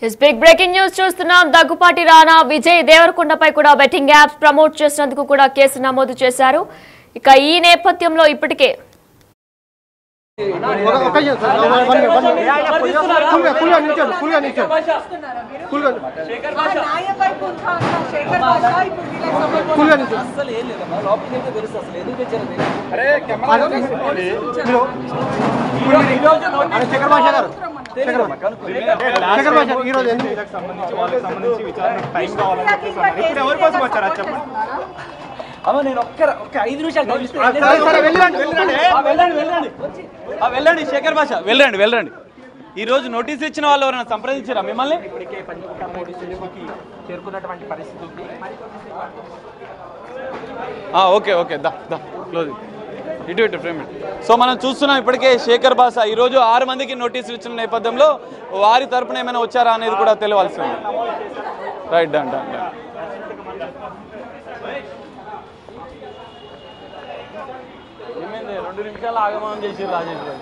His big breaking news చూస్తున్నాం. దగ్గుపాటి రానా విజయ్ దేవరకొండపై కూడా betting apps promote చేసినందుకు కూడా కేసు నమోదు చేశారు. ఇక ఈ నేపథ్యంలో ఇప్పటికే అమ్మ నేను ఒక్క 5 నిమిషాలు వెళ్ళండి శేఖర్ భాష వెళ్ళండి ఈ రోజు నోటీస్ ఇచ్చిన వాళ్ళు ఎవరైనా సంప్రదించారా మిమ్మల్ని? చేరుకున్నటువంటి పరిస్థితి ఉంది. ఓకే దా క్లోజ్ ఇటు ఫ్రేమ్. సో మనం చూస్తున్నాం ఇప్పటికే శేఖర్ భాష ఈరోజు 6 మందికి నోటీసులు ఇచ్చిన నేపథ్యంలో వారి తరపున ఏమైనా వచ్చారా అనేది కూడా తెలియాల్సి ఉంది. రైట్ డన్ 2 నిమిషాలు ఆగమనం చేసి రాజేష్ గారు.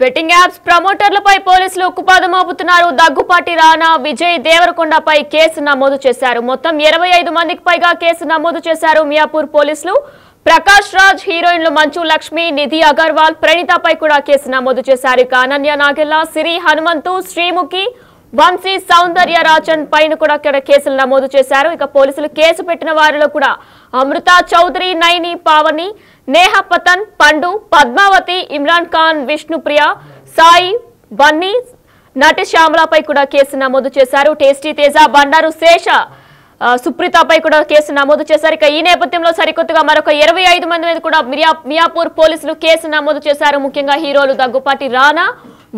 బెట్టింగ్ యాప్స్ ప్రమోటర్లపై పోలీసులు ఉక్కుపాదం మోపుతున్నారు. దగ్గుపాటి రానా విజయ్ దేవరకొండపై కేసు నమోదు చేశారు. మొత్తం 25 మందికి పైగా కేసు నమోదు చేశారు మియాపూర్ పోలీసులు. ప్రకాష్ రాజ్, హీరోయిన్లు మంచు లక్ష్మి, నిధి అగర్వాల్, ప్రణీతపై కూడా కేసు నమోదు చేశారు. ఇక అనన్య నాగెల్లా, సిరి హనుమంతు, శ్రీముఖి, వంశీ సౌందర్య రాజన్ పైన కూడా కేసులు నమోదు చేశారు. ఇక పోలీసులు కేసు పెట్టిన వారిలో కూడా అమృత చౌదరి, నైని పావని, నేహా పతన్, పండు, పద్మావతి, ఇమ్రాన్ ఖాన్, విష్ణుప్రియ, సాయి, బన్నీ, నటి శ్యామలపై కూడా కేసు నమోదు చేశారు. టేస్టీ తేజ, బండారు శేష, సుప్రీతపై కూడా కేసు నమోదు చేశారు. ఇక ఈ నేపథ్యంలో సరికొత్తగా మరొక 25 మంది మీద కూడా మియాపూర్ పోలీసులు కేసు నమోదు చేశారు. ముఖ్యంగా హీరోలు దగ్గుపాటి రానా,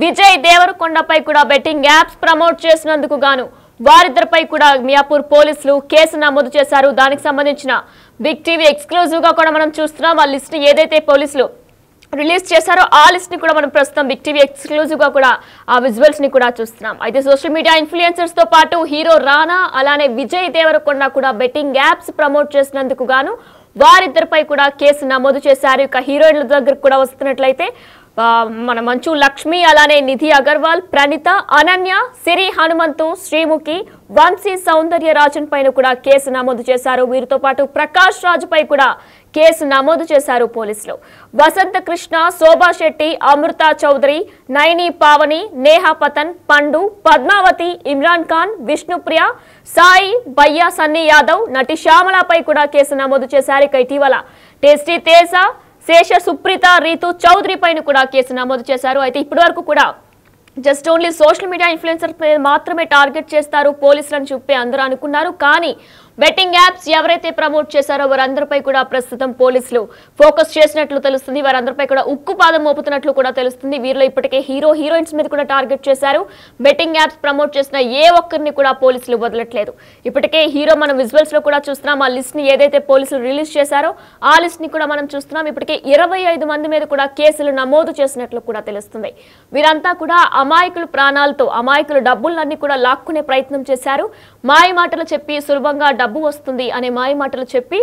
విజయ్ దేవరకొండపై కూడా బెట్టింగ్ యాప్స్ ప్రమోట్ చేసినందుకు గాను వారిద్దరిపై కూడా మియాపూర్ పోలీసులు కేసు నమోదు చేశారు. దానికి సంబంధించిన బిగ్ టీవీ ఎక్స్క్లూజివ్ గా కూడా మనం చూస్తున్నాం. ఆ లిస్ట్ ఏదైతే పోలీసులు రిలీజ్ చేశారో ఆ లిస్ట్ ని కూడా మనం ప్రస్తుతం బిగ్ టీవీ ఎక్స్క్లూజివ్ గా కూడా ఆ విజువల్స్ ని కూడా చూస్తున్నాం. అయితే సోషల్ మీడియా ఇన్ఫ్లుయెన్సర్స్ తో పాటు హీరో రానా అలానే విజయ్ దేవరకొండ కూడా బెట్టింగ్ యాప్స్ ప్రమోట్ చేసినందుకు గాను వారిద్దరిపై కూడా కేసు నమోదు చేశారు. ఇక హీరోయిన్ల దగ్గర కూడా వస్తున్నట్లయితే మన మంచు లక్ష్మి, అలానే నిధి అగర్వాల్, ప్రణీత, అనన్య, సిరి హనుమంతు, శ్రీముఖి, వంశీ సౌందర్య రాజన్ పైన కూడా కేసు నమోదు చేశారు. వీరితో పాటు ప్రకాష్ రాజ్ పై కూడా కేసు నమోదు చేశారు పోలీసులు. వసంత కృష్ణ, శోభా శెట్టి, అమృత చౌదరి, నైని పావని, నేహా పతన్, పండు, పద్మావతి, ఇమ్రాన్ ఖాన్, విష్ణుప్రియ, సాయి, బయ్యా, సన్నీ యాదవ్, నటి శ్యామలపై కూడా కేసు నమోదు చేశారు. ఇక ఇటీవల టేస్టీ తేజ, శేష, సుప్రీత, రీతు చౌదరి పైన కూడా కేసు నమోదు చేశారు. అయితే ఇప్పటి వరకు కూడా just only social media influencer మాత్రమే టార్గెట్ చేస్తారు పోలీసులను చెప్పి అందరూ అనుకున్నారు. కానీ బెట్టింగ్ యాప్స్ ఎవరైతే ప్రమోట్ చేశారో వారందరిపై కూడా ప్రస్తుతం పోలీసులు ఫోకస్ చేసినట్లు తెలుస్తుంది. వారందరిపై కూడా ఉక్కుపాదం మోపుతున్నట్లు కూడా తెలుస్తుంది. వీరిలో ఇప్పటికే హీరోయిన్స్ మీద కూడా టార్గెట్ చేశారు. బెట్టింగ్ యాప్స్ ప్రమోట్ చేసిన ఏ ఒక్కరిని కూడా పోలీసులు వదలట్లేదు. ఇప్పటికే హీరో మనం విజువల్స్ లో కూడా చూస్తున్నాం. ఆ లిస్ట్ ని ఏదైతే పోలీసులు రిలీజ్ చేశారో ఆ లిస్ట్ ని కూడా మనం చూస్తున్నాం. ఇప్పటికే 25 మంది మీద కూడా కేసులు నమోదు చేసినట్లు కూడా తెలుస్తుంది. వీరంతా కూడా అమాయకుల ప్రాణాలతో అమాయకుల డబ్బులన్నీ కూడా లాక్కునే ప్రయత్నం చేశారు. మాయ మాటలు చెప్పి సులభంగా డబ్బు వస్తుంది అనే మాయ మాటలు చెప్పి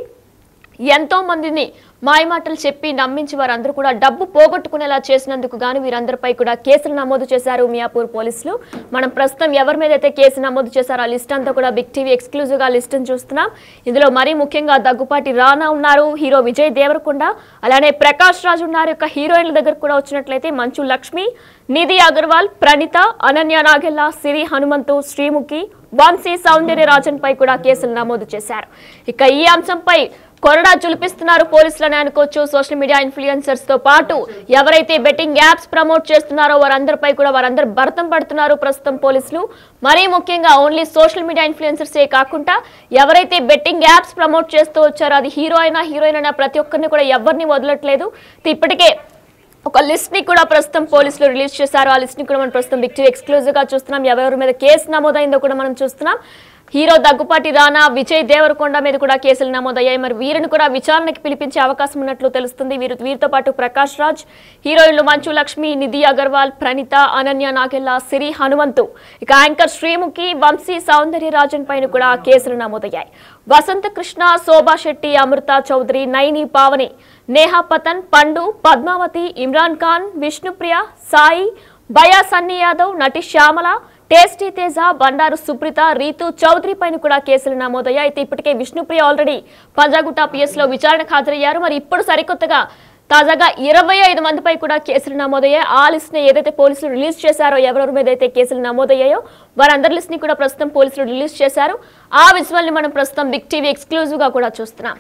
ఎంతో మందిని మాయమాటలు చెప్పి నమ్మించి వారందరూ కూడా డబ్బు పోగొట్టుకునేలా చేసినందుకు గాను వీరందరిపై కూడా కేసులు నమోదు చేశారు మియాపూర్ పోలీసులు. మనం ప్రస్తుతం ఎవరి మీద అయితే కేసు నమోదు చేశారో ఆ లిస్ట్ అంతా కూడా బిగ్ టీవీ ఎక్స్క్లూజివ్ గా లిస్ట్ ని చూస్తున్నాం. ఇందులో మరీ ముఖ్యంగా దగ్గుపాటి రానా ఉన్నారు, హీరో విజయ్ దేవరకొండ, అలానే ప్రకాష్ రాజ్ ఉన్నారు. యొక్క హీరోయిన్ల దగ్గర కూడా వచ్చినట్లయితే మంచు లక్ష్మి, నిధి అగర్వాల్, ప్రణీత, అనన్య నాగెల్లా, సిరి హనుమంతు, శ్రీముఖి, వంశీ సౌందర్య రాజన్ పై కూడా కేసులు నమోదు చేశారు. ఇక ఈ అంశంపై కొరడా చులిపిస్తున్నారు పోలీసులని అనుకోవచ్చు. సోషల్ మీడియా ఇన్ఫ్లుయెన్సర్స్ తో పాటు ఎవరైతే బెట్టింగ్ యాప్స్ ప్రమోట్ చేస్తున్నారో వారందరిపై కూడా వారందరూ భర్తం పడుతున్నారు ప్రస్తుతం పోలీసులు. మరీ ముఖ్యంగా ఓన్లీ సోషల్ మీడియా ఇన్ఫ్లుయెన్సర్సే కాకుండా ఎవరైతే బెట్టింగ్ యాప్స్ ప్రమోట్ చేస్తూ వచ్చారో అది హీరోయిన్ అయినా ప్రతి ఒక్కరిని కూడా ఎవరిని వదలట్లేదు. ఇప్పటికే ఒక లిస్ట్ ని కూడా ప్రస్తుతం పోలీసులు రిలీజ్ చేశారు. ఆ లిస్ట్ ని కూడా మనం ప్రస్తుతం బిగ్ టీవీ ఎక్స్క్లూజివ్ గా చూస్తున్నాం. ఎవరెవరి మీద కేసు నమోదైందో కూడా మనం చూస్తున్నాం. హీరో దగ్గుపాటి రానా, విజయ్ దేవరకొండ మీద కూడా కేసులు నమోదయ్యాయి. మరి వీరిని కూడా విచారణకు పిలిపించే అవకాశం ఉన్నట్లు తెలుస్తుంది. వీరితో పాటు ప్రకాష్ రాజ్, హీరోయిన్లు మంచు లక్ష్మి, నిధి అగర్వాల్, ప్రణీత, అనన్య నాగెల్లా, సిరి హనుమంతు, ఇక యాంకర్ శ్రీముఖి, వంశీ సౌందర్య రాజన్ పైన కూడా కేసులు నమోదయ్యాయి. వసంత కృష్ణ, శోభా శెట్టి, అమృత చౌదరి, నైని పావని, నేహా పతన్, పండు, పద్మావతి, ఇమ్రాన్ ఖాన్, విష్ణుప్రియ, సాయి, బయా సన్నీ యాదవ్, నటి శ్యామల, టేస్టీ తేజ, బండారు సుప్రీత, రీతు చౌదరి పైన కూడా కేసులు నమోదయ్యాయి. అయితే ఇప్పటికే విష్ణుప్రియ ఆల్రెడీ పంజాగుట్ట పిఎస్ లో విచారణకు హాజరయ్యారు. మరి ఇప్పుడు సరికొత్తగా తాజాగా 25 మందిపై కూడా కేసులు నమోదయ్యాయి. ఆ లిస్ట్ ని ఏదైతే పోలీసులు రిలీజ్ చేశారో, ఎవరెవరి మీద అయితే కేసులు నమోదయ్యాయో వారందరి లిస్ట్ ని కూడా ప్రస్తుతం పోలీసులు రిలీజ్ చేశారు. ఆ విజువల్ ని మనం ప్రస్తుతం బిగ్ టీవీ ఎక్స్క్లూజివ్ గా కూడా చూస్తున్నాం.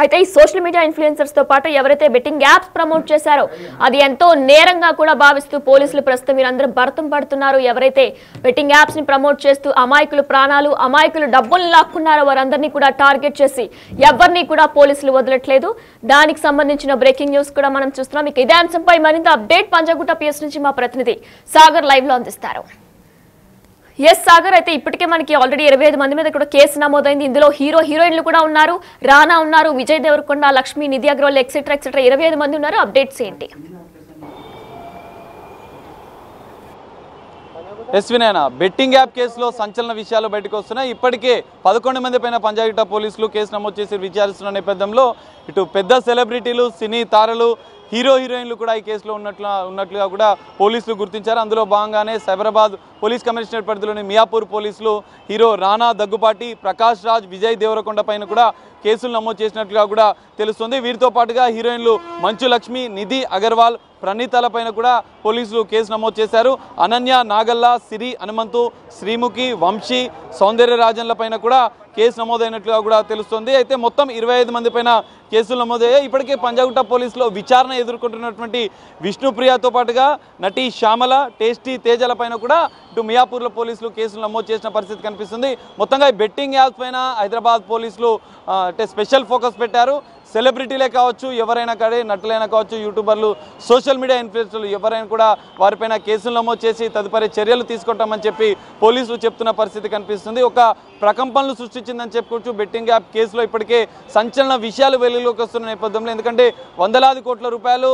అయితే ఈ సోషల్ మీడియా ఇన్ఫ్లుయెన్సర్స్ తో పాటు ఎవరైతే బెట్టింగ్ యాప్స్ ప్రమోట్ చేశారో అది ఎంతో నేరంగా కూడా భావిస్తూ పోలీసులు ప్రస్తుతం వీరందరూ భరతం పడుతున్నారు. ఎవరైతే బెట్టింగ్ యాప్స్ ని ప్రమోట్ చేస్తూ అమాయకులు ప్రాణాలు, అమాయకులు డబ్బులు లాక్కున్నారో వారందరినీ కూడా టార్గెట్ చేసి ఎవరిని కూడా పోలీసులు వదలట్లేదు. దానికి సంబంధించిన బ్రేకింగ్ న్యూస్ కూడా మనం చూస్తున్నాం. ఇక ఇదే అంశంపై మరింత అప్డేట్ పంజాగుట్ట పిఎస్ నుంచి మా ప్రతినిధి సాగర్ లైవ్ లో అందిస్తారు. ఎస్ సాగర్, అయితే ఇప్పటికే మనకి ఆల్రెడీ 25 మంది మీద కూడా కేసు నమోదైంది. ఇందులో హీరోయిన్లు కూడా ఉన్నారు, రానా ఉన్నారు, విజయ్ దేవరకొండ, లక్ష్మి, నిధి అగర్వాల్ ఎక్సెట్రా 25 మంది ఉన్నారు. అప్డేట్స్ ఏంటి? ఎస్వినైనా బెట్టింగ్ యాప్ కేసులో సంచలన విషయాలు బయటకు వస్తున్నాయి. ఇప్పటికే 11 మంది పైన పంజాగుట్ట పోలీసులు కేసు నమోదు చేసి విచారిస్తున్న నేపథ్యంలో ఇటు పెద్ద సెలబ్రిటీలు, సినీ తారలు, హీరోయిన్లు కూడా ఈ కేసులో ఉన్నట్లుగా కూడా పోలీసులు గుర్తించారు. అందులో భాగంగానే సైబరాబాద్ పోలీస్ కమిషనరేట్ పరిధిలోని మియాపూర్ పోలీసులు హీరో రానా, దగ్గుపాటి, ప్రకాష్ రాజ్, విజయ్ దేవరకొండ పైన కూడా కేసులు నమోదు చేసినట్లుగా కూడా తెలుస్తుంది. వీరితో పాటుగా హీరోయిన్లు మంచు లక్ష్మి, నిధి అగర్వాల్, ప్రణీతల పైన కూడా పోలీసులు కేసు నమోదు చేశారు. అనన్య, నాగల్లా, సిరి, హనుమంతు, శ్రీముఖి, వంశీ, సౌందర్యరాజన్ల పైన కూడా కేసు నమోదైనట్లుగా కూడా తెలుస్తుంది. అయితే మొత్తం 25 మంది పైన కేసులు నమోదయ్యాయి. ఇప్పటికే పంజాగుట్ట పోలీసులో విచారణ ఎదుర్కొంటున్నటువంటి విష్ణుప్రియతో పాటుగా నటి శ్యామల, టేస్టీ తేజల పైన కూడా ఇటు మియాపూర్లో పోలీసులు కేసులు నమోదు చేసిన పరిస్థితి కనిపిస్తుంది. మొత్తంగా బెట్టింగ్ యాప్స్ పైన హైదరాబాద్ పోలీసులు అంటే స్పెషల్ ఫోకస్ పెట్టారు. సెలబ్రిటీలే కావచ్చు, ఎవరైనా కానీ, నటులైనా కావచ్చు, యూట్యూబర్లు, సోషల్ మీడియా ఇన్ఫ్లుయెన్సర్లు ఎవరైనా కూడా వారిపైన కేసులు నమోదు చేసి తదుపరి చర్యలు తీసుకుంటామని చెప్పి పోలీసులు చెప్తున్న పరిస్థితి కనిపిస్తుంది. ఒక ప్రకంపనలు సృష్టించిందని చెప్పుకోవచ్చు బెట్టింగ్ యాప్ కేసులో. ఇప్పటికే సంచలన విషయాలు వెలుగులోకి వస్తున్న నేపథ్యంలో, ఎందుకంటే వందలాది కోట్ల రూపాయలు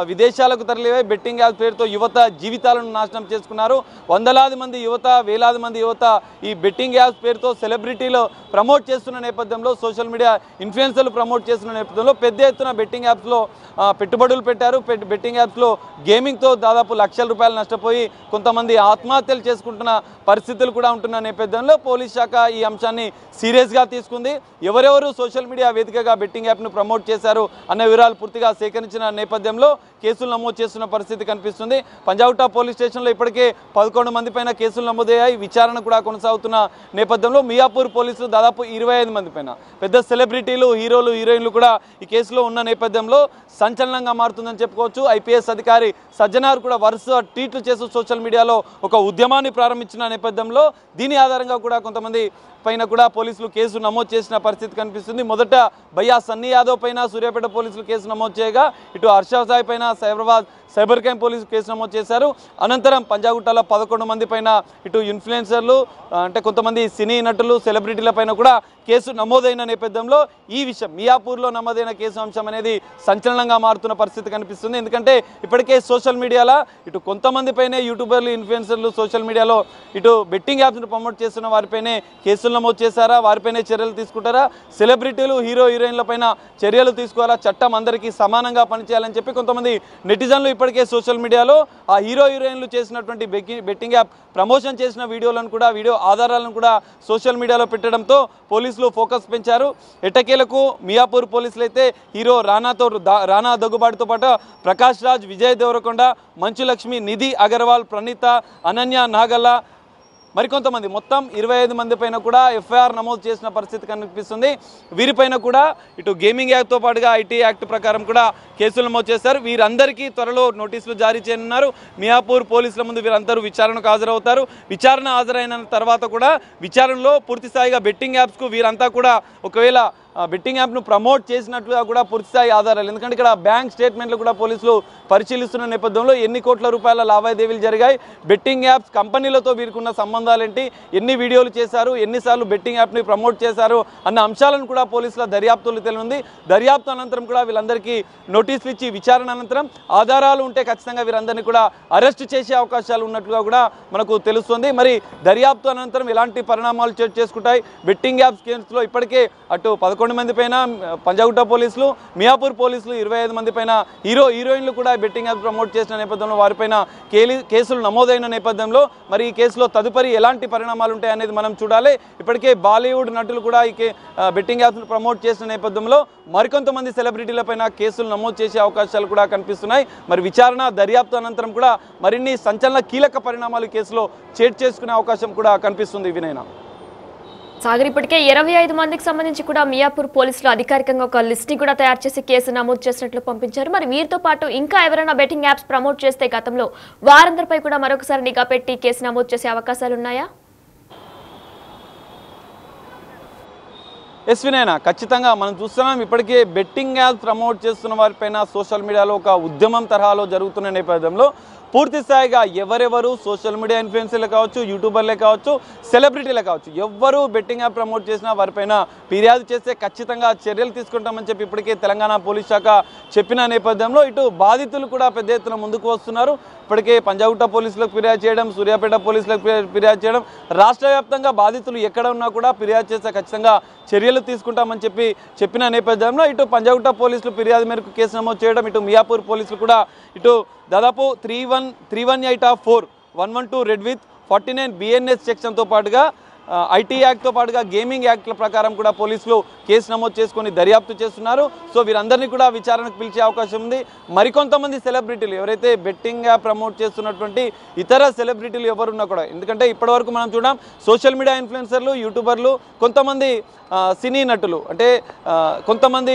విదేశాలకు తరలివే బెట్టింగ్ యాప్ పేరుతో యువత జీవితాలను నాశనం చేసుకున్నారు. వందలాది మంది యువత, వేలాది మంది యువత ఈ బెట్టింగ్ యాప్స్ పేరుతో సెలబ్రిటీలు ప్రమోట్ చేస్తున్న నేపథ్యంలో, సోషల్ మీడియా ఇన్ఫ్లుయెన్సర్లు ప్రమోట్ చేస్తున్న నేపథ్యంలో పెద్ద ఎత్తున బెట్టింగ్ యాప్స్లో పెట్టుబడులు పెట్టారు. బెట్టింగ్ యాప్స్లో గేమింగ్తో దాదాపు లక్షల రూపాయలు నష్టపోయి కొంతమంది ఆత్మహత్యలు చేసుకుంటున్న పరిస్థితులు కూడా ఉంటున్న నేపథ్యంలో పోలీస్ శాఖ ఈ అంశాన్ని సీరియస్గా తీసుకుంది. ఎవరెవరు సోషల్ మీడియా వేదికగా బెట్టింగ్ యాప్ను ప్రమోట్ చేశారు అన్న వివరాలు పూర్తిగా సేకరించిన నేపథ్యంలో కేసులు నమోదు చేస్తున్న పరిస్థితి కనిపిస్తుంది. పంజాగుట్ట పోలీస్ స్టేషన్లో ఇప్పటికే 11 మంది పైన కేసులు నమోదయ్యాయి. విచారణ కూడా కొనసాగుతున్న నేపథ్యంలో మియాపూర్ పోలీసులు దాదాపు 25 మంది పైన పెద్ద సెలబ్రిటీలు, హీరోలు, హీరోయిన్లు కూడా ఈ కేసులో ఉన్న నేపథ్యంలో సంచలనంగా మారుతుందని చెప్పుకోవచ్చు. ఐపీఎస్ అధికారి సజ్జనార్ కూడా వరుస ట్వీట్లు చేస్తూ సోషల్ మీడియాలో ఒక ఉద్యమాన్ని ప్రారంభించిన నేపథ్యంలో దీని ఆధారంగా కూడా కొంతమంది పైన కూడా పోలీసులు కేసు నమోదు చేసిన పరిస్థితి కనిపిస్తుంది. మొదట బయ్యా సన్నీ యాదవ్ పైన సూర్యాపేట పోలీసులు కేసు నమోదు చేయగా, ఇటు హర్ష సాయి పైన సైబరాబాద్ సైబర్ క్రైమ్ పోలీసులు కేసు నమోదు చేశారు. అనంతరం పంజాగుట్టలో 11 మంది పైన ఇటు ఇన్ఫ్లుయెన్సర్లు అంటే కొంతమంది సినీ నటులు, సెలబ్రిటీల పైన కూడా కేసు నమోదైన నేపథ్యంలో ఈ విషయం మియాపూర్లో నమోదైన కేసు అంశం అనేది సంచలనంగా మారుతున్న పరిస్థితి కనిపిస్తుంది. ఎందుకంటే ఇప్పటికే సోషల్ మీడియాలో ఇటు కొంతమంది పైనే యూట్యూబర్లు, ఇన్ఫ్లుయెన్సర్లు సోషల్ మీడియాలో ఇటు బెట్టింగ్ యాప్స్ను ప్రమోట్ చేస్తున్న వారిపైనే కేసులు నమోదు చేశారా, వారిపైనే చర్యలు తీసుకుంటారా, సెలబ్రిటీలు, హీరోయిన్ల పైన చర్యలు తీసుకోవాలా, చట్టం అందరికీ సమానంగా పనిచేయాలని చెప్పి కొంతమంది నెటిజన్లు ఇప్పటికే సోషల్ మీడియాలో ఆ హీరోయిన్లు చేసినటువంటి బెట్టింగ్ యాప్ ప్రమోషన్ చేసిన వీడియోలను కూడా, వీడియో ఆధారాలను కూడా సోషల్ మీడియాలో పెట్టడంతో పోలీసులు ఫోకస్ పెంచారు. ఎట్టకేలకు మియాపూర్ పోలీసులు అయితే హీరో రానా దగ్గుబాటితో పాటు ప్రకాష్ రాజ్, విజయ్ దేవరకొండ, మంచు లక్ష్మి, నిధి అగర్వాల్, ప్రణీత, అనన్య, నాగల్లా మరికొంతమంది మొత్తం 25 మంది పైన కూడా ఎఫ్ఐఆర్ నమోదు చేసిన పరిస్థితి కనిపిస్తుంది. వీరిపైన కూడా ఇటు గేమింగ్ యాక్ట్తో పాటుగా ఐటీ యాక్ట్ ప్రకారం కూడా కేసులు నమోదు చేశారు. వీరందరికీ త్వరలో నోటీసులు జారీ చేయనున్నారు. మియాపూర్ పోలీసుల ముందు వీరందరూ విచారణకు హాజరవుతారు. విచారణ హాజరైన తర్వాత కూడా విచారణలో పూర్తిస్థాయిగా బెట్టింగ్ యాప్స్కు వీరంతా కూడా ఒకవేళ బెట్టింగ్ యాప్ను ప్రమోట్ చేసినట్లుగా కూడా పూర్తిస్థాయి ఆధారాలు, ఎందుకంటే ఇక్కడ బ్యాంక్ స్టేట్మెంట్లు కూడా పోలీసులు పరిశీలిస్తున్న నేపథ్యంలో ఎన్ని కోట్ల రూపాయల లావాదేవీలు జరిగాయి, బెట్టింగ్ యాప్స్ కంపెనీలతో వీరికున్న సంబంధాలేంటి, ఎన్ని వీడియోలు చేశారు, ఎన్నిసార్లు బెట్టింగ్ యాప్ని ప్రమోట్ చేశారు అన్న అంశాలను కూడా పోలీసుల దర్యాప్తులు తెలియంది. దర్యాప్తు అనంతరం కూడా వీళ్ళందరికీ నోటీసులు ఇచ్చి విచారణ అనంతరం ఆధారాలు ఉంటే ఖచ్చితంగా వీరందరినీ కూడా అరెస్ట్ చేసే అవకాశాలు ఉన్నట్లుగా కూడా మనకు తెలుస్తుంది. మరి దర్యాప్తు అనంతరం ఎలాంటి పరిణామాలు చోటు చేసుకుంటాయి? బెట్టింగ్ యాప్స్ కేసులో ఇప్పటికే అటు 11 11 మంది పైన పంజాగుట్ట పోలీసులు, మియాపూర్ పోలీసులు 25 మంది పైన హీరోయిన్లు కూడా బెట్టింగ్ యాప్ ప్రమోట్ చేసిన నేపథ్యంలో వారిపైన కేసులు నమోదైన నేపథ్యంలో మరి ఈ కేసులో తదుపరి ఎలాంటి పరిణామాలు ఉంటాయనేది మనం చూడాలి. ఇప్పటికే బాలీవుడ్ నటులు కూడా ఈ బెట్టింగ్ యాప్స్ ప్రమోట్ చేసిన నేపథ్యంలో మరికొంతమంది సెలబ్రిటీలపైన కేసులు నమోదు చేసే అవకాశాలు కూడా కనిపిస్తున్నాయి. మరి విచారణ దర్యాప్తు అనంతరం కూడా మరిన్ని సంచలన కీలక పరిణామాలు కేసులో చేసుకునే అవకాశం కూడా కనిపిస్తుంది. వినయన సాగర్, ఇప్పటికే 25 మందికి సంబంధించి కూడా మియాపూర్ పోలీసులు అధికారికంగా ఒక లిస్ట్ ని కూడా తయారు చేసి కేసు నమోదు చేసినట్లు పంపించారు. మరి వీరితో పాటు ఇంకా ఎవరైనా బెట్టింగ్ యాప్స్ ప్రమోట్ చేస్తే గతంలో వారందరిపై కూడా మరొకసారి నిఘా పెట్టి కేసు నమోదు చేసే అవకాశాలు ఉన్నాయా? ఎస్ వినయన, ఖచ్చితంగా మనం చూస్తున్నాం. ఇప్పటికే బెట్టింగ్ యాప్స్ ప్రమోట్ చేస్తున్న వారిపైన సోషల్ మీడియాలో ఒక ఉద్యమం తరహాలో జరుగుతున్న నేపథ్యంలో పూర్తి స్థాయిగా ఎవరెవరు సోషల్ మీడియా ఇన్ఫ్లుయెన్సర్లు కావచ్చు, యూట్యూబర్లే కావచ్చు, సెలబ్రిటీలే కావచ్చు, ఎవ్వరూ బెట్టింగ్ యాప్ ప్రమోట్ చేసినా వారిపైన ఫిర్యాదు చేస్తే ఖచ్చితంగా చర్యలు తీసుకుంటామని చెప్పి ఇప్పటికే తెలంగాణ పోలీస్ శాఖ చెప్పిన నేపథ్యంలో ఇటు బాధితులు కూడా పెద్ద ఎత్తున ముందుకు వస్తున్నారు. ఇప్పటికే పంజాగుట్ట పోలీసులకు ఫిర్యాదు చేయడం, సూర్యాపేట పోలీసులకు ఫిర్యాదు చేయడం, రాష్ట్ర వ్యాప్తంగా బాధితులు ఎక్కడ ఉన్నా కూడా ఫిర్యాదు చేస్తే ఖచ్చితంగా చర్యలు తీసుకుంటామని చెప్పిన నేపథ్యంలో ఇటు పంజాగుట్ట పోలీసులు ఫిర్యాదు మేరకు కేసు నమోదు చేయడం, ఇటు మియాపూర్ పోలీసులు కూడా ఇటు దాదాపు 318/4 112 రెడ్ విత్ 49 BNS సెక్షన్తో పాటుగా ఐటీ యాక్ట్తో పాటుగా గేమింగ్ యాక్ట్ల ప్రకారం కూడా పోలీసులు కేసు నమోదు చేసుకొని దర్యాప్తు చేస్తున్నారు. సో వీరందరినీ కూడా విచారణకు పిలిచే అవకాశం ఉంది. మరికొంతమంది సెలబ్రిటీలు ఎవరైతే బెట్టింగ్ యాప్ ప్రమోట్ చేస్తున్నటువంటి ఇతర సెలబ్రిటీలు ఎవరున్నా కూడా, ఎందుకంటే ఇప్పటివరకు మనం చూడడం సోషల్ మీడియా ఇన్ఫ్లుయెన్సర్లు, యూట్యూబర్లు, కొంతమంది సినీ నటులు, అంటే కొంతమంది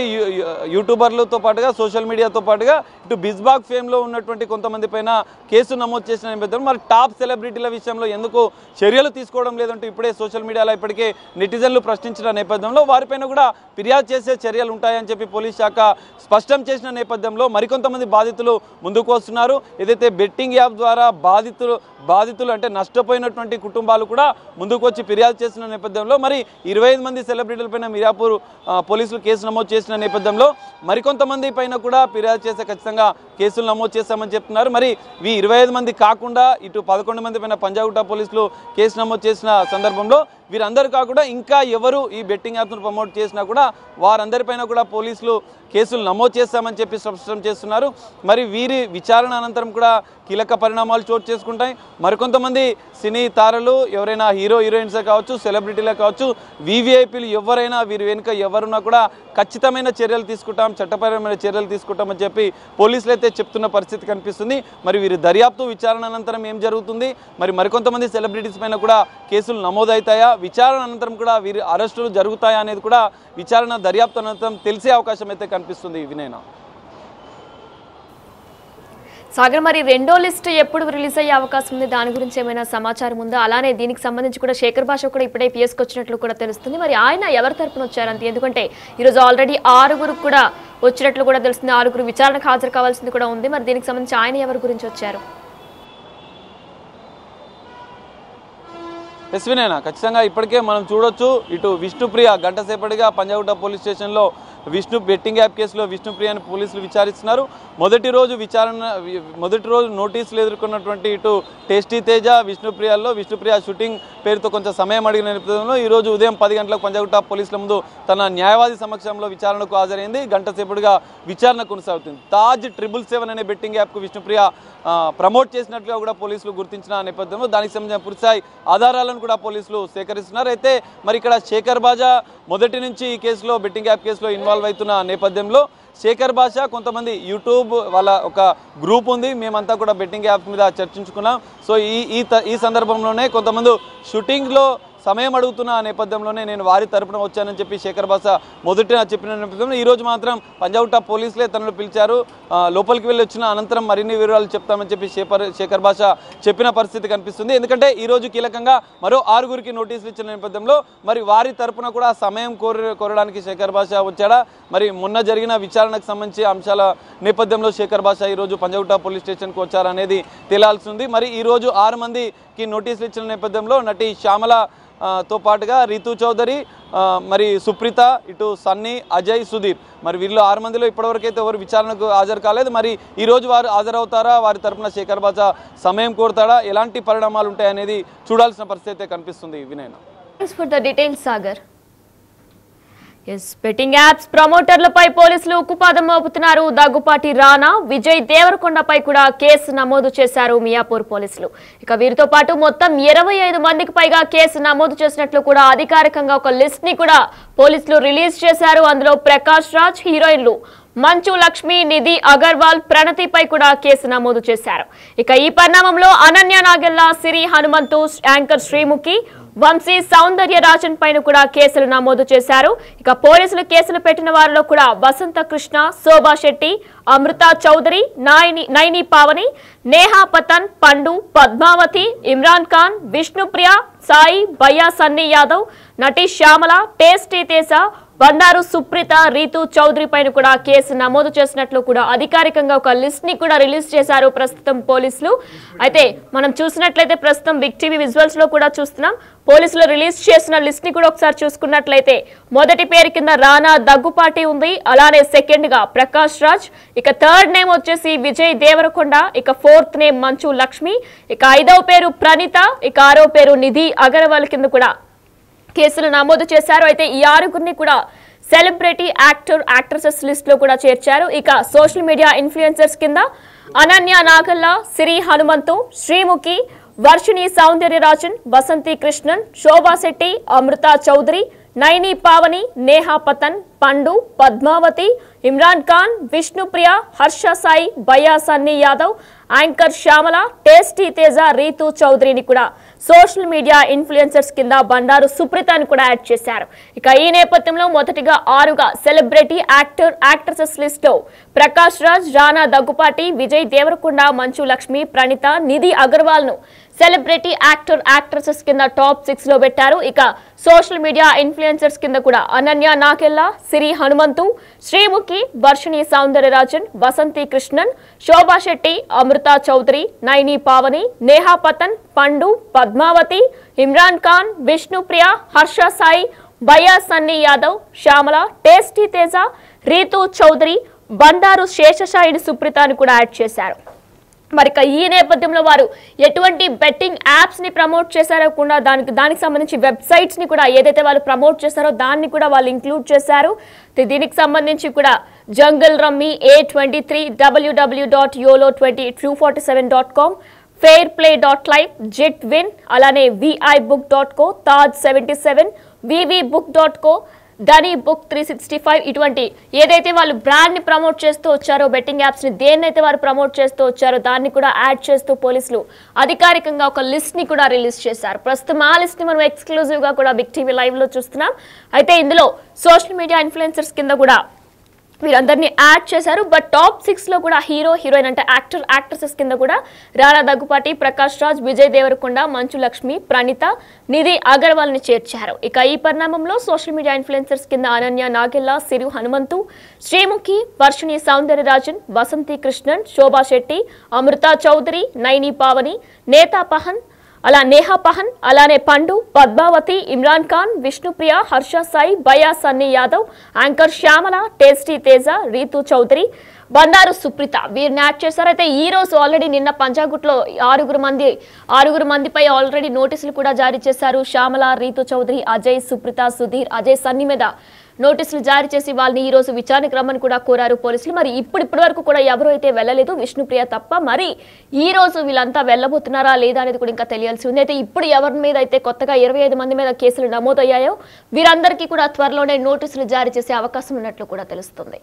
యూట్యూబర్లతో పాటుగా సోషల్ మీడియాతో పాటుగా ఇటు బిజ్బాగ్ ఫేమ్లో ఉన్నటువంటి కొంతమంది పైన కేసు నమోదు చేసిన నేపథ్యంలో మరి టాప్ సెలబ్రిటీల విషయంలో ఎందుకు చర్యలు తీసుకోవడం లేదంటూ ఇప్పుడే సోషల్ మీడియాలో ఇప్పటికే నెటిజన్లు ప్రశ్నించిన నేపథ్యంలో వారిపైన కూడా ఫిర్యాదు చేసే చర్యలు ఉంటాయని చెప్పి పోలీస్ శాఖ స్పష్టం చేసిన నేపథ్యంలో మరికొంతమంది బాధితులు ముందుకు వస్తున్నారు. ఏదైతే బెట్టింగ్ యాప్ ద్వారా బాధితులు అంటే నష్టపోయినటువంటి కుటుంబాలు కూడా ముందుకు వచ్చి ఫిర్యాదు చేసిన నేపథ్యంలో మరి 25 మంది సెలబ్రిటీలపైన మియాపూర్ పోలీసులు కేసు నమోదు చేసిన నేపథ్యంలో మరికొంతమంది పైన కూడా ఫిర్యాదు చేస్తే ఖచ్చితంగా కేసులు నమోదు చేస్తామని చెప్తున్నారు. మరి ఈ 25 మంది కాకుండా ఇటు 11 మంది పైన పంజాగుట్ట పోలీసులు కేసు నమోదు చేసిన సందర్భంలో వీరందరూ కాకుండా ఇంకా ఎవరు ఈ బెట్టింగ్ యాప్ను ప్రమోట్ చేసినా కూడా వారందరిపైన కూడా పోలీసులు కేసులు నమోదు చేస్తామని చెప్పి స్పష్టం చేస్తున్నారు. మరి వీరి విచారణ అనంతరం కూడా కీలక పరిణామాలు చోటు చేసుకుంటాయి. మరికొంతమంది సినీ తారలు ఎవరైనా హీరోయిన్సే కావచ్చు, సెలబ్రిటీలే కావచ్చు, వీవీఐపీలు ఎవరైనా వీరి వెనుక ఎవరున్నా కూడా ఖచ్చితమైన చర్యలు తీసుకుంటాం, చట్టపరమైన చర్యలు తీసుకుంటామని చెప్పి పోలీసులు అయితే చెప్తున్న పరిస్థితి కనిపిస్తుంది. మరి వీరి దర్యాప్తు విచారణ అనంతరం ఏం జరుగుతుంది, మరికొంతమంది సెలబ్రిటీస్ పైన కూడా కేసులు నమోదవుతాయా, విచారణ అనంతరం కూడా వీరి అరెస్టులు జరుగుతాయా అనేది కూడా విచారణ దర్యాప్తు అనంతరం తెలిసే అవకాశం అయితే కనిపిస్తుంది. వినయన సాగర్, మరి రెండో లిస్ట్ ఎప్పుడు రిలీజ్ అయ్యే అవకాశం ఉంది, దాని గురించి ఏమైనా సమాచారం ఉందా? అలానే దీనికి సంబంధించి కూడా శేఖర్ భాష కూడా ఇప్పుడే పిఎస్కి వచ్చినట్లు కూడా తెలుస్తుంది. మరి ఆయన ఎవరి తరపున వచ్చారంటే, ఎందుకంటే ఈరోజు ఆల్రెడీ 6 కూడా వచ్చినట్లు కూడా తెలుస్తుంది, 6 విచారణకు హాజరు కావాల్సింది కూడా ఉంది. మరి దీనికి సంబంధించి ఆయన ఎవరి గురించి వచ్చారు? ఎస్ వినయన, ఖచ్చితంగా ఇప్పటికే మనం చూడొచ్చు ఇటు విష్ణుప్రియ గంట సేపటిగా పంజాగుట్ట పోలీస్ స్టేషన్లో బెట్టింగ్ యాప్ కేసులో విష్ణుప్రియని పోలీసులు విచారిస్తున్నారు. మొదటి రోజు నోటీసులు ఎదుర్కొన్నటువంటి ఇటు టేస్టీ తేజ విష్ణుప్రియ షూటింగ్ పేరుతో కొంచెం సమయం అడిగిన నేపథ్యంలో ఈరోజు ఉదయం 10 గంటలకు పంజాగుట్ట పోలీసుల ముందు తన న్యాయవాది సమక్షంలో విచారణకు హాజరైంది. గంట సేపటిగా విచారణ కొనసాగుతుంది. తాజ్ 777 అనే బెట్టింగ్ యాప్కు విష్ణుప్రియ ప్రమోట్ చేసినట్లుగా కూడా పోలీసులు గుర్తించిన నేపథ్యంలో దానికి సంబంధించిన పూర్తిస్థాయి ఆధారాలను కూడా పోలీసులు సేకరిస్తున్నారు. అయితే మరి ఇక్కడ శేఖర్ బాజా మొదటి నుంచి ఈ కేసులో బెట్టింగ్ యాప్ కేసులో ఇన్వాల్వ్ అవుతున్న నేపథ్యంలో శేఖర్ భాష కొంతమంది యూట్యూబ్ వాళ్ళ ఒక గ్రూప్ ఉంది, మేమంతా కూడా బెట్టింగ్ యాప్ మీద చర్చించుకున్నాం. సో ఈ సందర్భంలోనే కొంతమంది షూటింగ్లో సమయం అడుగుతున్న నేపథ్యంలోనే నేను వారి తరపున వచ్చానని చెప్పి శేఖర్ భాష మొదట చెప్పిన నేపథ్యంలో ఈరోజు మాత్రం పంజాగుట్ట పోలీసులే తనను పిలిచారు. లోపలికి వెళ్ళి వచ్చిన అనంతరం మరిన్ని వివరాలు చెప్తామని చెప్పి శేఖర్ భాష చెప్పిన పరిస్థితి కనిపిస్తుంది. ఎందుకంటే ఈరోజు కీలకంగా మరో 6 నోటీసులు ఇచ్చిన నేపథ్యంలో మరి వారి తరపున కూడా సమయం కోరడానికి శేఖర్ భాష వచ్చాడా, మరి మొన్న జరిగిన విచారణకు సంబంధించి అంశాల నేపథ్యంలో శేఖర్ భాష ఈరోజు పంజాగుట్ట పోలీస్ స్టేషన్కి వచ్చారనేది తేలాల్సి ఉంది. మరి ఈరోజు 6 మందికి నోటీసులు ఇచ్చిన నేపథ్యంలో నటి శ్యామల తో పాటుగా రీతు చౌదరి, మరి సుప్రీత, ఇటు సన్నీ, అజయ్, సుధీర్, మరి వీళ్ళు 6 మందిలో ఇప్పటివరకు అయితే ఎవరు విచారణకు హాజరు కాలేదు. మరి ఈరోజు వారు హాజరవుతారా, వారి తరఫున శేఖర్ భాష సమయం కోరుతాడా, ఎలాంటి పరిణామాలు ఉంటాయనేది చూడాల్సిన పరిస్థితి అయితే కనిపిస్తుంది. వినయన, thanks for the details Sagar. Betting apps ప్రమోటర్లపై పోలీసులు ఉక్కుపాదం మోపుతున్నారు. దగ్గుపాటి రానా, విజయ్ దేవరకొండపై కూడా కేసు నమోదు చేశారు మియాపూర్ పోలీసులు. ఇక వీరితో పాటు మొత్తం 25 మందికి పైగా కేసు నమోదు చేసినట్లు కూడా అధికారికంగా ఒక లిస్ట్ ని కూడా పోలీసులు రిలీజ్ చేశారు. అందులో ప్రకాష్ రాజ్, హీరోయిన్లు మంచు లక్ష్మి, నిధి అగర్వాల్, ప్రణతిపై కూడా కేసు నమోదు చేశారు. ఇక ఈ పరిణామంలో అనన్య నాగెల్లా, సిరి హనుమంతు, యాంకర్ శ్రీముఖి, వంశీ సౌందర్య రాజన్ పైన కూడా కేసులు నమోదు చేశారు. ఇక పోలీసులు కేసులు పెట్టిన వారిలో కూడా వసంత కృష్ణ, శోభా శెట్టి, అమృత చౌదరి, నైని పావని, నేహా పతన్, పండు, పద్మావతి, ఇమ్రాన్ ఖాన్, విష్ణుప్రియ, సాయి, బయ్యా సన్నీ యాదవ్, నటి శ్యామల, టేస్టీ తేజ, బండారు సుప్రీత, రీతు చౌదరి పైన కూడా కేసు నమోదు చేసినట్లు కూడా అధికారికంగా ఒక లిస్ట్ ని కూడా రిలీజ్ చేశారు ప్రస్తుతం పోలీసులు. అయితే మనం చూసినట్లయితే ప్రస్తుతం బిగ్ టీవీ విజువల్స్ లో కూడా చూస్తున్నాం. పోలీసులు రిలీజ్ చేసిన లిస్ట్ ని కూడా ఒకసారి చూసుకున్నట్లయితే మొదటి పేరు కింద రానా, దగ్గుపాటి ఉంది. అలానే సెకండ్ గా ప్రకాష్ రాజ్, ఇక థర్డ్ నేమ్ వచ్చేసి విజయ్ దేవరకొండ, ఇక ఫోర్త్ నేమ్ మంచు లక్ష్మి, ఇక 5వ పేరు ప్రణీత, ఇక 6వ పేరు నిధి అగర్వాల్ కింద కూడా కేసులు నమోదు చేశారు. అయితే ఈ 6గురిని కూడా సెలబ్రిటీ యాక్ట్రెసెస్ లిస్ట్ లో కూడా చేర్చారు. ఇక సోషల్ మీడియా ఇన్ఫ్లుయెన్సర్స్ కింద అనన్య నాగల్లా, సిరి హనుమంతు, శ్రీముఖి, వర్షిణి సౌందర్య రాజన్, వసంతి కృష్ణన్, శోభా శెట్టి, అమృత చౌదరి, నైని పావని, నేహా పతన్, పండు, పద్మావతి, ఇమ్రాన్ ఖాన్, విష్ణుప్రియ, హర్ష సాయి, బయ్యా సన్నీ యాదవ్, యాంకర్ శ్యామల, టేస్టీ తేజ, రీతు చౌదరిని కూడా సోషల్ మీడియా ఇన్ఫ్లుయెన్సర్స్ కింద బండారు సుప్రీతను కూడా యాడ్ చేశారు. ఇక ఈ నేపథ్యంలో మొదటిగా 6గా సెలబ్రిటీ యాక్ట్రెసెస్ లిస్ట్ లో ప్రకాష్ రాజ్, రానా, దగ్గుపాటి, విజయ్ దేవరకొండ, మంచు లక్ష్మి, ప్రణీత, నిధి అగర్వాల్ ను సెలబ్రిటీ యాక్ట్రెసెస్ కింద టాప్ 6 లో పెట్టారు. ఇక సోషల్ మీడియా ఇన్ఫ్లుయెన్సర్స్ కింద కూడా అనన్య నాగెల్లా, సిరి హనుమంతు, శ్రీముఖి, వర్షిణి సౌందరరాజన్, వసంతి కృష్ణన్, శోభా శెట్టి, అమృత చౌదరి, నైని పావని, నేహా పతన్, పండు, పద్మావతి, ఇమ్రాన్ ఖాన్, విష్ణుప్రియ, హర్ష సాయి, బయ్యా సన్నీ యాదవ్, శ్యామల, టేస్టీ తేజ, రీతు చౌదరి, బండారు శేషశాయిని సుప్రీతను కూడా యాడ్ చేశారు. మరి ఈ నేపథ్యంలో వారు ఎటువంటి బెట్టింగ్ యాప్స్ ని ప్రమోట్ చేశారో కూడా దానికి సంబంధించి వెబ్సైట్స్ ని కూడా ఏదైతే వాళ్ళు ప్రమోట్ చేశారో దాన్ని కూడా వాళ్ళు ఇంక్లూడ్ చేశారు. దీనికి సంబంధించి కూడా జంగల్ rummy, A23, www.yolo247.com, fairplay.live, JetWin, అలానే vibook.co, taj77, vvbook.co, Downey book 365 ఇటువంటి ఏదైతే వాళ్ళు బ్రాండ్ ని ప్రమోట్ చేస్తూ వచ్చారో బెట్టింగ్ యాప్స్ ని దేన్నైతే వారు ప్రమోట్ చేస్తూ వచ్చారో దాన్ని కూడా యాడ్ చేస్తూ పోలీసులు అధికారికంగా ఒక లిస్ట్ ని కూడా రిలీజ్ చేశారు. ప్రస్తుతం ఆ లిస్ట్ ని మనం ఎక్స్క్లూజివ్ గా కూడా బిగ్ టీవీ లైవ్ లో చూస్తున్నాం. అయితే ఇందులో సోషల్ మీడియా ఇన్ఫ్లుయెన్సర్స్ కింద కూడా వీరందరినీ యాడ్ చేశారు. బట్ టాప్ 6 లో కూడా హీరోయిన్ అంటే యాక్ట్రెసెస్ కింద కూడా రానా, దగ్గుపాటి, ప్రకాష్ రాజ్, విజయ్ దేవరకొండ, మంచు లక్ష్మి, ప్రణీత, నిధి అగర్వాల్ ని చేర్చారు. ఇక ఈ పరిణామంలో సోషల్ మీడియా ఇన్ఫ్లుయెన్సర్స్ కింద అనన్య నాగెల్లా, సిరి హనుమంతు, శ్రీముఖి, వర్షిణి సౌందర్య రాజన్, వసంతి కృష్ణన్, శోభా శెట్టి, అమృత చౌదరి, నైని పావని, నేహా పహన్, అలానే పండు, పద్మావతి, ఇమ్రాన్ ఖాన్, విష్ణుప్రియ, హర్ష సాయి, బయ్యా సన్నీ యాదవ్, యాంకర్ శ్యామల, టేస్టీ తేజ, రీతు చౌదరి, బండారు సుప్రీత వీరిని యాడ్ చేశారు. అయితే ఈ రోజు ఆల్రెడీ నిన్న పంజాగుట్లో 6 మందిపై ఆల్రెడీ నోటీసులు కూడా జారీ చేశారు. శ్యామల, రీతు చౌదరి, అజయ్, సుప్రీత, సుధీర్, అజయ్ సన్నీ మీద నోటీసులు జారీ చేసి వాళ్ళని ఈ రోజు విచారణకు రమ్మని కూడా కోరారు పోలీసులు. మరి ఇప్పటి వరకు కూడా ఎవరు అయితే వెళ్ళలేదు, విష్ణుప్రియ తప్ప. మరి ఈ రోజు వీళ్ళంతా వెళ్ళబోతున్నారా లేదా అనేది కూడా ఇంకా తెలియాల్సి ఉంది. అయితే ఇప్పుడు ఎవరి మీద అయితే కొత్తగా 25 మంది మీద కేసులు నమోదయ్యాయో వీరందరికీ కూడా త్వరలోనే నోటీసులు జారీ చేసే అవకాశం ఉన్నట్లు కూడా తెలుస్తుంది.